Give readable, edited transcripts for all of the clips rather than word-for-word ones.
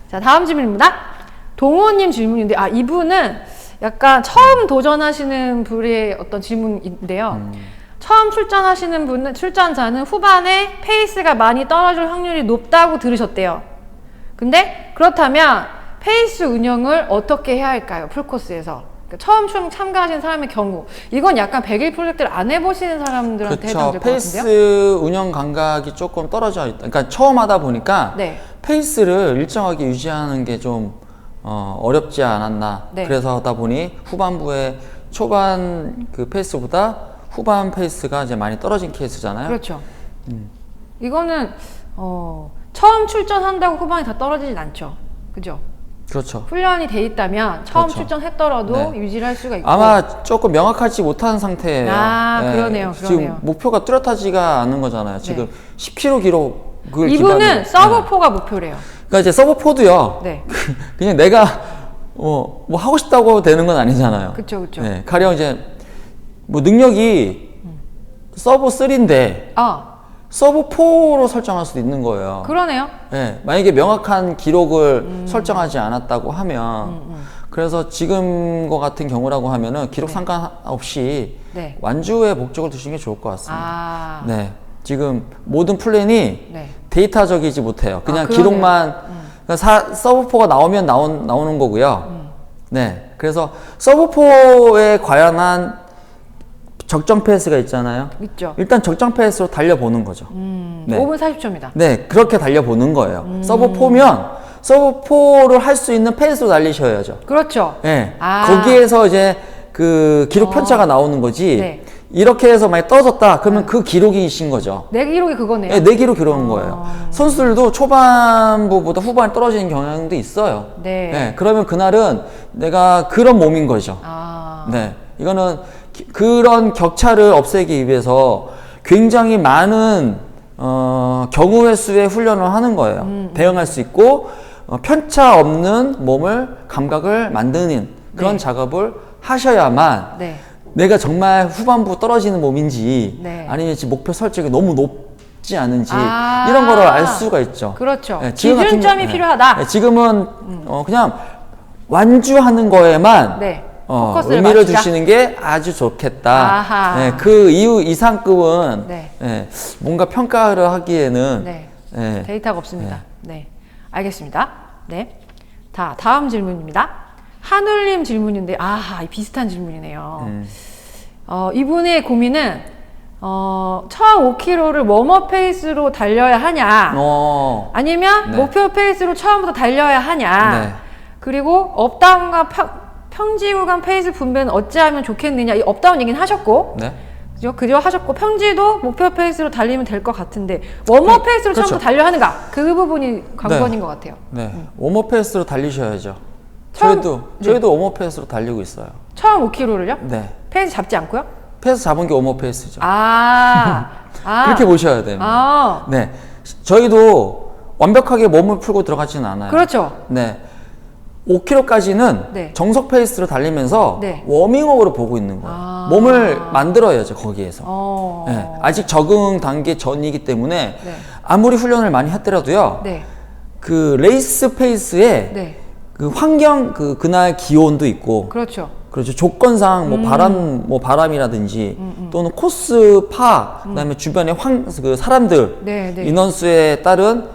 자, 다음 질문입니다. 동호님 질문인데, 이분은 약간 처음 도전하시는 분의 어떤 질문인데요. 처음 출전자는 후반에 페이스가 많이 떨어질 확률이 높다고 들으셨대요. 근데 그렇다면 페이스 운영을 어떻게 해야 할까요? 풀코스에서. 그러니까 처음 참가하시는 사람의 경우. 이건 약간 100일 프로젝트를 안 해보시는 사람들한테 해당될 것 같은데요? 페이스 운영 감각이 조금 떨어져 있다. 그러니까 처음 하다 보니까 네. 페이스를 일정하게 유지하는 게 좀 어렵지 않았나. 네. 그래서 하다 보니 후반부에 초반 그 페이스보다 후반 페이스가 이제 많이 떨어진 케이스잖아요. 그렇죠. 이거는 처음 출전한다고 후반에 다 떨어지진 않죠. 그죠? 그렇죠. 훈련이 돼 있다면 처음 그렇죠. 출전했더라도 네. 유지를 할 수가 있고. 아마 조금 명확하지 못한 상태예요. 그러네요. 지금 목표가 뚜렷하지가 않은 거잖아요. 지금 네. 10km 기록을 이분은 서브4가 목표래요. 그러니까 이제 서브4도요. 네. 그냥 내가 뭐 하고 싶다고 되는 건 아니잖아요. 그쵸. 네. 가령 이제 뭐 능력이 서브3인데 서브4로 설정할 수도 있는 거예요. 그러네요. 네, 만약에 명확한 기록을 설정하지 않았다고 하면 그래서 지금과 같은 경우라고 하면은 기록 상관없이 네. 완주의 목적을 두시는 게 좋을 것 같습니다. 네. 네, 지금 모든 플랜이 네. 데이터적이지 못해요. 그냥 그러네요. 기록만 그러니까 서브4가 나오면 나오는 거고요. 네, 그래서 서브4에 관련한 적정 페이스가 있잖아요. 있죠. 일단 적정 페이스로 달려보는 거죠. 네. 5분 40초입니다. 네, 그렇게 달려보는 거예요. 서브4면 서브4를 할 수 있는 페이스로 달리셔야죠. 그렇죠. 네, 거기에서 이제 그 기록 편차가 나오는 거지. 네. 이렇게 해서 만약 떨어졌다 그러면 그 기록이신 거죠. 내 기록이 그거네요. 네, 내 기록 기록한 거예요. 선수들도 초반부보다 후반에 떨어지는 경향도 있어요. 네. 네, 그러면 그날은 내가 그런 몸인 거죠. 네, 이거는 그런 격차를 없애기 위해서 굉장히 많은 경우의 수의 훈련을 하는 거예요. 대응할 수 있고 편차 없는 몸을 감각을 만드는 그런 네. 작업을 하셔야만 네. 내가 정말 후반부 떨어지는 몸인지 네. 아니면 지금 목표 설정이 너무 높지 않은지 이런 거를 알 수가 있죠. 그렇죠. 네, 지금 같은 기준점이 필요하다. 네, 지금은 그냥 완주하는 거에만 네. 포커스를 의미를 맞추자. 두시는 게 아주 좋겠다. 아하. 네, 그 이후 이상급은 네. 네, 뭔가 평가를 하기에는 네. 네. 데이터가 없습니다. 네. 알겠습니다. 네. 다음 질문입니다. 한울님 질문인데, 비슷한 질문이네요. 이분의 고민은, 처음 5km를 웜업 페이스로 달려야 하냐, 아니면 네. 목표 페이스로 처음부터 달려야 하냐, 네. 그리고 업다운과 평지 구간 페이스 분배는 어찌하면 좋겠느냐, 이 업다운 얘기는 하셨고, 네. 그죠 하셨고, 평지도 목표 페이스로 달리면 될 것 같은데, 웜업 페이스로 그렇죠. 처음부터 달려야 하는가, 그 부분이 관건인 것 같아요. 네. 웜업 페이스로 달리셔야죠. 처음- 저희도 웜업 페이스로 달리고 있어요. 처음 5km를요? 네. 페이스 잡지 않고요? 페이스 잡은 게 웜업 페이스죠. 그렇게 보셔야 됩니다. 네. 저희도 완벽하게 몸을 풀고 들어가지는 않아요. 그렇죠. 네. 5km까지는 네. 정석 페이스로 달리면서 네. 워밍업으로 보고 있는 거예요. 몸을 만들어야죠, 거기에서. 네. 아직 적응 단계 전이기 때문에 네. 아무리 훈련을 많이 했더라도요. 네. 그 레이스 페이스에 네. 그 환경 그날 기온도 있고 그렇죠. 그렇죠. 조건상 바람이라든지 또는 코스 그다음에 주변의 그 사람들 네, 네. 인원수에 따른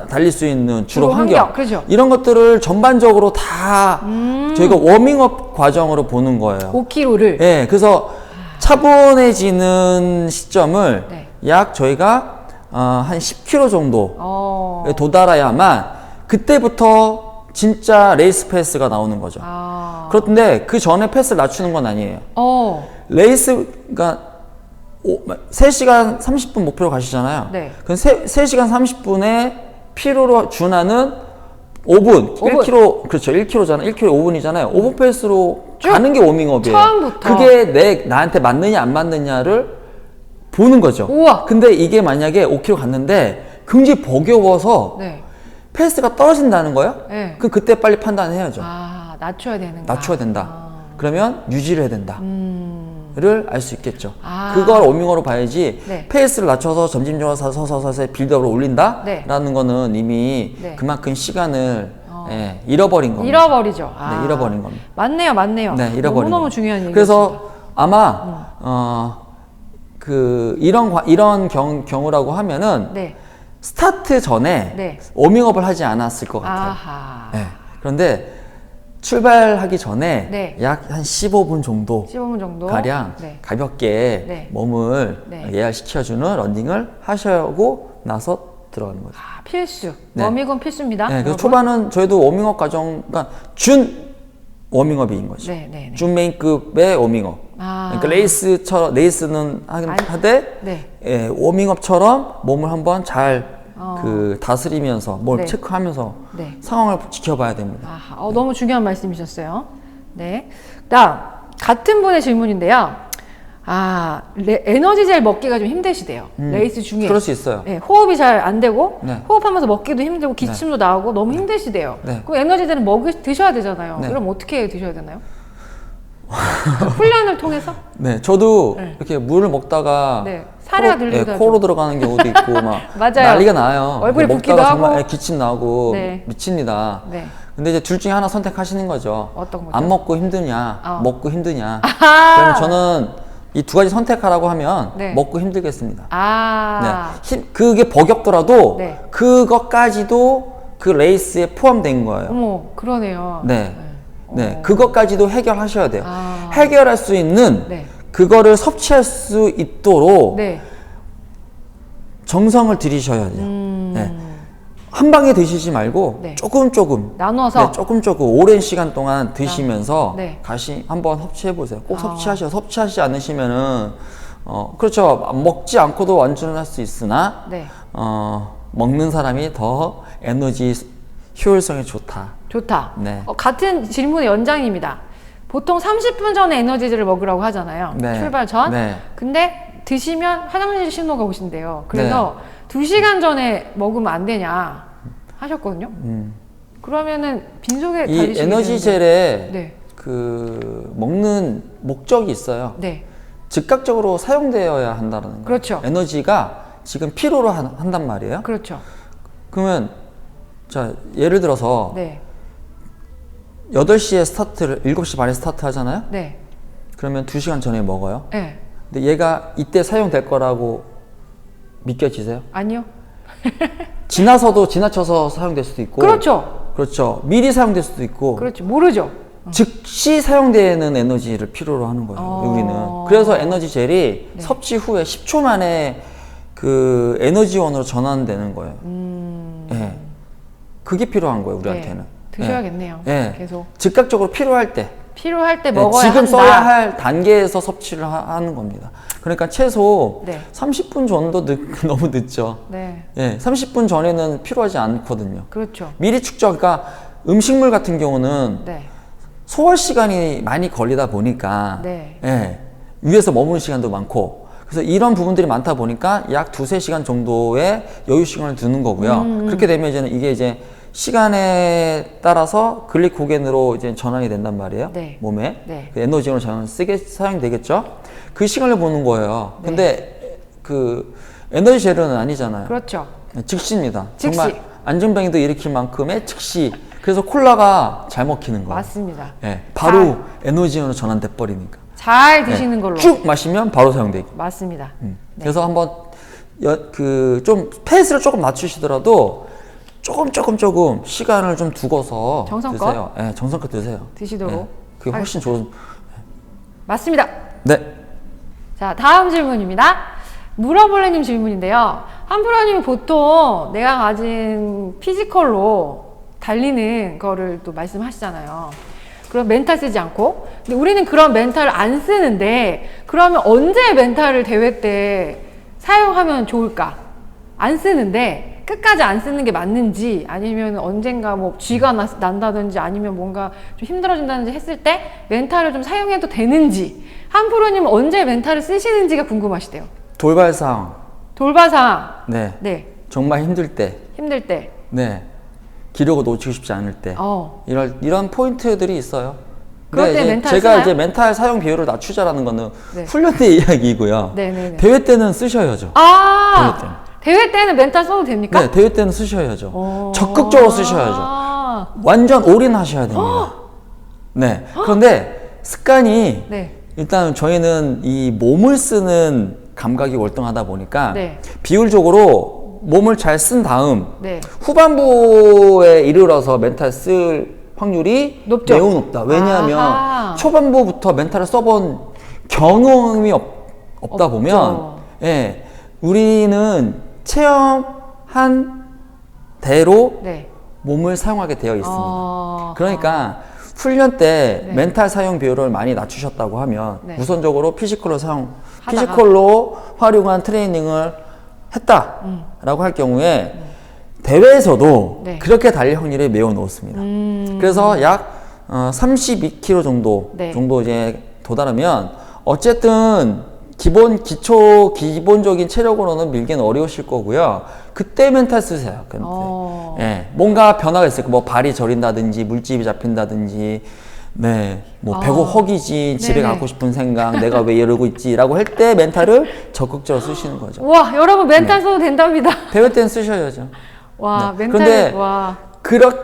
달릴 수 있는 주로 환경 그렇죠. 이런 것들을 전반적으로 다 저희가 워밍업 과정으로 보는 거예요. 5km를. 네, 그래서 차분해지는 시점을 네. 약 저희가 한 10km 정도에 도달해야만 그때부터 진짜 레이스 패스가 나오는 거죠. 그런데 그 전에 패스를 낮추는 건 아니에요. 그러니까 3시간 30분 목표로 가시잖아요. 네. 그럼 3시간 30분에 필요로 준하는 5분. 1km, 그렇죠. 1km잖아요. 1km 5분이잖아요. 5분 페이스로 가는 게 워밍업이에요. 처음부터. 그게 나한테 맞느냐, 안 맞느냐를 보는 거죠. 우와. 근데 이게 만약에 5km 갔는데 굉장히 버거워서 네. 페이스가 떨어진다는 거예요? 네. 그럼 그때 빨리 판단해야죠. 낮춰야 되는가. 낮춰야 된다. 그러면 유지를 해야 된다. 를 알 수 있겠죠. 아. 그걸 워밍업으로 봐야지 네. 페이스를 낮춰서 점진적으로 서서서서 빌드업을 올린다? 네. 라는 거는 이미 네. 그만큼 시간을 잃어버린 겁니다. 잃어버리죠. 아. 네, 잃어버린 겁니다. 맞네요, 맞네요. 네, 잃어버린 너무너무 겁니다. 중요한 얘기죠. 그래서 아마 이런 경우라고 하면은 네. 스타트 전에 네. 워밍업을 하지 않았을 것 같아요. 아하. 네. 그런데 출발하기 전에 네. 약 한 15분 정도 15분 정도 가량 네. 가볍게 네. 몸을 네. 예약시켜주는 러닝을 하시고 나서 들어가는 거죠. 아, 필수. 네. 워밍업은 필수입니다. 네, 그래서 여러분. 초반은 저희도 워밍업 과정, 그러니까 준 워밍업인 거죠. 네, 네, 네. 준 메인급의 워밍업. 아. 그러니까 레이스는 하되 네. 예, 워밍업처럼 몸을 한번 잘 다스리면서 뭘 네. 체크하면서 네. 상황을 지켜봐야 됩니다. 아하, 너무 중요한 말씀이셨어요. 네. 그다음 같은 분의 질문인데요. 아, 에너지젤 먹기가 좀 힘드시대요. 레이스 중에. 그럴 수 있어요. 네, 호흡이 잘 안 되고 네. 호흡하면서 먹기도 힘들고 기침도 나오고 너무 힘드시대요. 네. 그럼 에너지젤은 드셔야 되잖아요. 네. 그럼 어떻게 드셔야 되나요? 훈련을 통해서? 네, 저도 네. 이렇게 물을 먹다가 네, 사례가 들리기도 하죠. 코로 들어가는 경우도 있고 막 맞아요. 난리가 나요. 얼굴에 붓기도 먹다가 하고. 정말 기침 나오고 네. 미칩니다. 네. 근데 이제 둘 중에 하나 선택하시는 거죠. 어떤 거죠? 안 먹고 힘드냐, 먹고 힘드냐. 아하. 그럼 저는 이 두 가지 선택하라고 하면 네. 먹고 힘들겠습니다. 아. 네. 그게 버겁더라도 네. 그것까지도 그 레이스에 포함된 거예요. 어머, 그러네요. 네. 네. 그것까지도 해결하셔야 돼요. 아. 해결할 수 있는 네. 그거를 섭취할 수 있도록 네. 정성을 들이셔야 돼요. 네. 한 방에 드시지 말고 네. 조금 나눠서. 네, 조금 오랜 시간 동안 드시면서 네. 다시 한번 섭취해 보세요. 꼭 섭취하시지 않으시면은 그렇죠. 먹지 않고도 완주를 할 수 있으나 네. 먹는 사람이 더 에너지 효율성이 좋다. 좋다. 네. 같은 질문의 연장입니다. 보통 30분 전에 에너지를 먹으라고 하잖아요. 네. 출발 전. 네. 근데 드시면 화장실 신호가 오신대요. 그래서 2시간 전에 먹으면 안 되냐 하셨거든요. 그러면은 빈속에 이 달리시게 에너지 되는데. 젤에 네. 그 먹는 목적이 있어요. 네. 즉각적으로 사용되어야 한다는 거예요. 그렇죠. 에너지가 지금 필요로 한단 말이에요. 그렇죠. 그러면 자 예를 들어서 네. 8시에 스타트를 7시 반에 스타트 하잖아요. 네. 그러면 2시간 전에 먹어요. 네. 근데 얘가 이때 사용될 거라고 믿겨지세요? 아니요. 지나쳐서 사용될 수도 있고 그렇죠. 미리 사용될 수도 있고 그렇죠. 모르죠. 즉시 사용되는 에너지를 필요로 하는 거예요. 우리는. 그래서 에너지 젤이 섭취 후에 10초 만에 그 에너지원으로 전환되는 거예요. 예. 그게 필요한 거예요, 우리한테는. 네. 드셔야겠네요. 예. 계속. 즉각적으로 필요할 때. 필요할 때 네, 먹어야 지금 한다. 써야 할 단계에서 섭취를 하는 겁니다. 그러니까 최소 네. 30분 전도 너무 늦죠. 네. 예, 30분 전에는 필요하지 않거든요. 그렇죠. 미리 축적, 그러니까 음식물 같은 경우는 네. 소화 시간이 많이 걸리다 보니까 네. 예, 위에서 머무는 시간도 많고 그래서 이런 부분들이 많다 보니까 약 2-3시간 정도의 여유 시간을 두는 거고요. 그렇게 되면 이게 이제 시간에 따라서 글리코겐으로 이제 전환이 된단 말이에요. 네. 몸에. 네. 그 에너지로 사용되겠죠. 그 시간을 보는 거예요. 네. 근데 그 에너지 젤은 아니잖아요. 그렇죠. 즉시입니다. 즉시. 정말 안전뱅이도 일으킬 만큼의 즉시. 그래서 콜라가 잘 먹히는 거예요. 맞습니다. 예, 바로 에너지원으로 전환돼 버리니까. 잘 드시는 걸로. 쭉 마시면 바로 사용되기. 맞습니다. 네. 그래서 한번 좀 페이스를 조금 낮추시더라도 조금 시간을 좀 두고서 정성껏? 드세요. 예, 정성껏 드세요. 드시도록 예, 그게 훨씬 좋은. 맞습니다. 네. 자, 다음 질문입니다. 물어볼래님 질문인데요. 한프로님이 보통 내가 가진 피지컬로 달리는 거를 또 말씀하시잖아요. 그럼 멘탈 쓰지 않고. 근데 우리는 그런 멘탈을 안 쓰는데, 그러면 언제 멘탈을 대회 때 사용하면 좋을까? 안 쓰는데, 끝까지 안 쓰는 게 맞는지, 아니면 언젠가 뭐 쥐가 난다든지, 아니면 뭔가 좀 힘들어진다든지 했을 때 멘탈을 좀 사용해도 되는지, 한프로님은 언제 멘탈을 쓰시는지가 궁금하시대요. 돌발상. 돌발상. 네. 네. 정말 힘들 때. 힘들 때. 네. 기록을 놓치고 싶지 않을 때. 이런 포인트들이 있어요. 그럴 때 멘탈 제가 쓰나요? 이제 멘탈 사용 비율을 낮추자라는 거는 네. 훈련 때 이야기이고요. 네네네. 대회 때는 쓰셔야죠. 아, 대회 때는 멘탈 써도 됩니까? 네, 대회 때는 쓰셔야죠. 오. 적극적으로 쓰셔야죠. 아. 완전 올인하셔야 됩니다. 네. 그런데 습관이 네. 일단 저희는 이 몸을 쓰는 감각이 월등하다 보니까 네. 비율적으로 몸을 잘 쓴 다음 네. 후반부에 이르러서 멘탈 쓸 확률이 높죠? 매우 높다. 왜냐하면 아하. 초반부부터 멘탈을 써본 경험이 없다 보면 없죠. 예, 우리는 체험한 대로 네. 몸을 사용하게 되어 있습니다. 그러니까 훈련 때 네. 멘탈 사용 비율을 많이 낮추셨다고 하면 네. 우선적으로 피지컬로 활용한 트레이닝을 했다라고 할 경우에 대회에서도 네. 그렇게 달릴 확률이 매우 높습니다. 그래서 약 32kg 네. 정도 이제 도달하면 어쨌든 기본적인 체력으로는 밀기는 어려우실 거고요. 그때 멘탈 쓰세요. 그때. 예, 뭔가 변화가 있을 거예요. 뭐 발이 저린다든지 물집이 잡힌다든지, 네, 뭐 배고 허기지, 집에 네네. 가고 싶은 생각, 내가 왜 이러고 있지라고 할 때 멘탈을 적극적으로 쓰시는 거죠. 와, 여러분 멘탈 네. 써도 된답니다. 대회 때는 쓰셔야죠. 와, 네. 멘탈. 근데 와.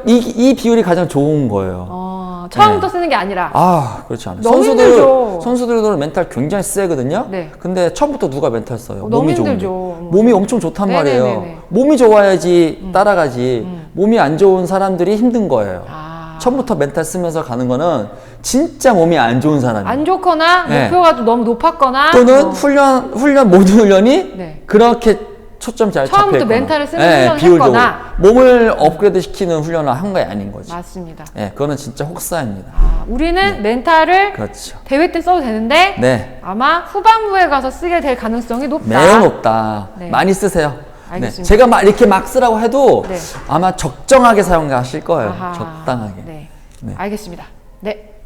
이 비율이 가장 좋은 거예요. 처음부터 쓰는 게 아니라. 아, 그렇지 않아요. 너무 힘들죠. 선수들도 멘탈 굉장히 세거든요. 네. 근데 처음부터 누가 멘탈 써요? 너무 몸이 좋은데. 힘들죠. 몸이 엄청 좋단 네네네네. 말이에요. 몸이 좋아야지 따라가지. 몸이 안 좋은 사람들이 힘든 거예요. 처음부터 멘탈 쓰면서 가는 거는 진짜 몸이 안 좋은 사람이에요. 안 좋거나 네. 목표가 좀 너무 높았거나 또는 뭐. 모든 훈련이 네. 그렇게 초점 잘 처음부터 잡혀있거나 멘탈을 쓰는 훈련을 비율적으로 했거나. 몸을 업그레이드 시키는 훈련을 한 게 아닌 거지. 맞습니다. 예, 그거는 진짜 혹사입니다. 우리는 멘탈을 그렇죠. 대회 때 써도 되는데 네. 아마 후반부에 가서 쓰게 될 가능성이 높다. 매우 높다. 네. 많이 쓰세요. 알겠습니다. 네. 제가 이렇게 막 쓰라고 해도 네. 아마 적정하게 사용하실 거예요. 아하. 적당하게. 네. 네. 알겠습니다. 네.